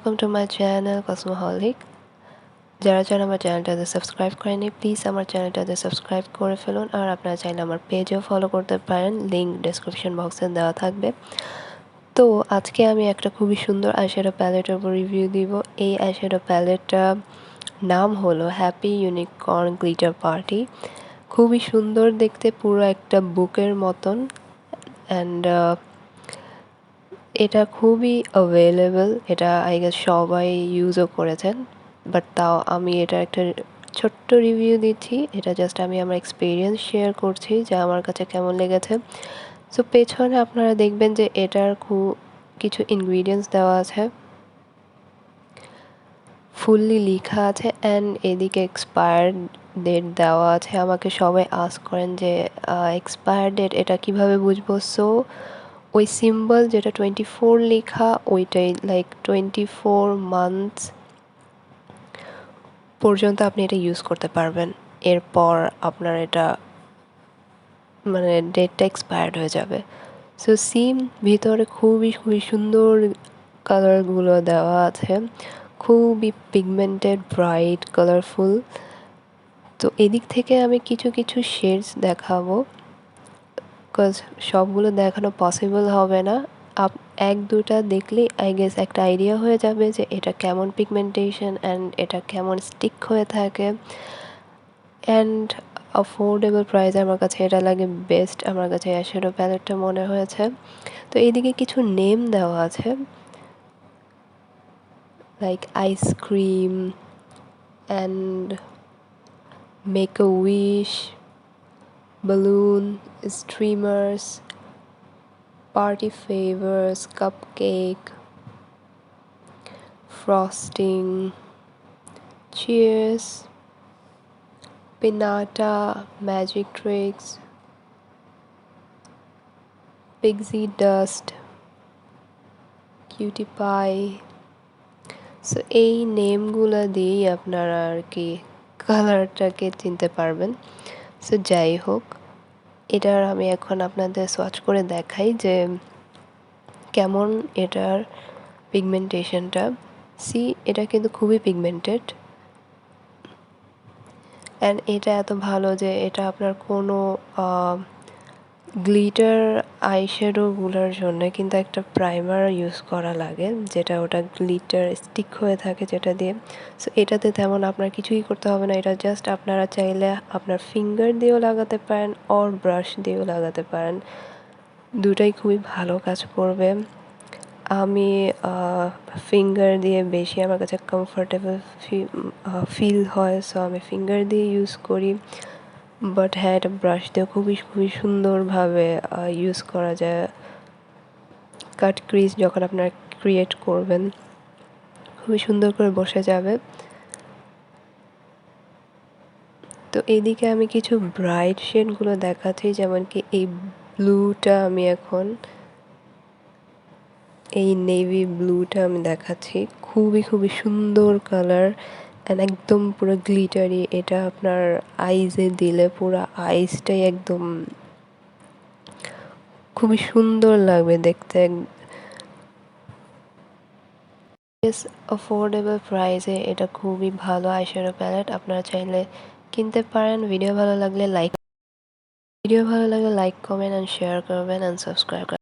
welcome to my channel Cosmoholic. যারা যারা আমার চ্যানেলটাতে সাবস্ক্রাইব করেনি প্লিজ আমার চ্যানেলটাতে সাবস্ক্রাইব করে ফেলুন আর আপনারা চাইলে আমার পেজেও ফলো করতে পারেন, লিঙ্ক ডেসক্রিপশন বক্সে দেওয়া থাকবে। তো আজকে আমি একটা খুবই সুন্দর আইশ্যাডো প্যালেটের উপর রিভিউ দিব। এই আইশ্যাডো প্যালেটটা নাম হলো হ্যাপি ইউনিকর্ন গ্লিটার পার্টি। খুবই সুন্দর দেখতে, পুরো একটা বুকের মতন। অ্যান্ড এটা খুবই অ্যাভেলেবল, এটা আই গেস সবাই ইউজও করেছেন, বাট তাও আমি এটা একটা ছোট্ট রিভিউ দিচ্ছি। এটা জাস্ট আমি আমার এক্সপিরিয়েন্স শেয়ার করছি যে আমার কাছে কেমন লেগেছে। সো পেছনে আপনারা দেখবেন যে এটার কিছু ইনগ্রিডিয়েন্টস দেওয়া আছে, ফুললি লেখা আছে, অ্যান্ড এদিকে এক্সপায়ার্ড ডেট দেওয়া আছে। আমাকে সবাই আস্ক করেন যে এক্সপায়ার ডেট এটা কিভাবে বুঝবো। সো ওই সিম্বল যেটা 24 লেখা ওইটাই, লাইক 24 মান্থস পর্যন্ত আপনি এটা ইউজ করতে পারবেন। এরপর আপনার এটা মানে ডেটটা এক্সপায়ার্ড হয়ে যাবে। সো সিম ভিতরে খুবই খুবই সুন্দর কালারগুলো দেওয়া আছে, খুবই পিগমেন্টেড, ব্রাইট, কালারফুল। তো এদিক থেকে আমি কিছু কিছু শেডস দেখাবো, বিকজ সবগুলো দেখানো পসিবল হবে না। এক দুটা দেখলেই আই গেস একটা আইডিয়া হয়ে যাবে যে এটা কেমন পিগমেন্টেশন অ্যান্ড এটা কেমন স্টিক হয়ে থাকে। অ্যান্ড অ্যাফোর্ডেবল প্রাইসে আমার কাছে এটা লাগে বেস্ট, আমার কাছে আইশ্যাডো প্যালেটটা মনে হয়েছে। তো এইদিকে কিছু নেম দেওয়া আছে, like ice cream and make a wish, balloon, streamers, party favors, cupcake, frosting, cheers, pinata, magic tricks, pixie dust, cutie pie. So এই নেমগুলো দিয়েই আপনারা আর কি কালারটাকে চিনতে পারবেন। সো যাই হোক, এটার আমি এখন আপনাদের সোয়াচ করে দেখাই যে কেমন এটার পিগমেন্টেশনটা। এটা কিন্তু খুবই পিগমেন্টেড, অ্যান্ড এটা এত ভালো যে এটা আপনার কোনো গ্লিটার আইশ্যাডোগুলোর জন্য কিন্তু একটা প্রাইমার ইউজ করা লাগে, যেটা ওটা গ্লিটার স্টিক হয়ে থাকে যেটা দিয়ে। সো এটাতে তেমন আপনার কিছুই করতে হবে না, এটা জাস্ট আপনারা চাইলে আপনার ফিঙ্গার দিয়েও লাগাতে পারেন অর ব্রাশ দিয়েও লাগাতে পারেন, দুটাই খুবই ভালো কাজ করবে। আমি ফিঙ্গার দিয়ে বেশি আমার কাছে কমফোর্টেবল ফিল হয়, সো আমি ফিঙ্গার দিয়ে ইউজ করি। বাট হ্যাঁ, এটা ব্রাশ দিয়ে খুবই খুবই সুন্দরভাবে ইউজ করা যায়। কাট ক্রিজ যখন আপনারা ক্রিয়েট করবেন খুবই সুন্দর করে বসে যাবে। তো এইদিকে আমি কিছু ব্রাইট শেডগুলো দেখাচ্ছি, যেমন কি এই ব্লুটা আমি এখন এই নেভি ব্লুটা আমি দেখাচ্ছি, খুবই খুবই সুন্দর কালার অ্যান্ড একদম পুরো গ্লিটারি। এটা আপনার আইজে দিলে পুরো আইসটাই একদম খুবই সুন্দর লাগবে দেখতে। অ্যাফোর্ডেবল প্রাইসে এটা খুবই ভালো আইশ্যাডো প্যালেট, আপনারা চাইলে কিনতে পারেন। ভিডিও ভালো লাগলে লাইক কমেন্ট অ্যান্ড শেয়ার করবেন অ্যান্ড সাবস্ক্রাইব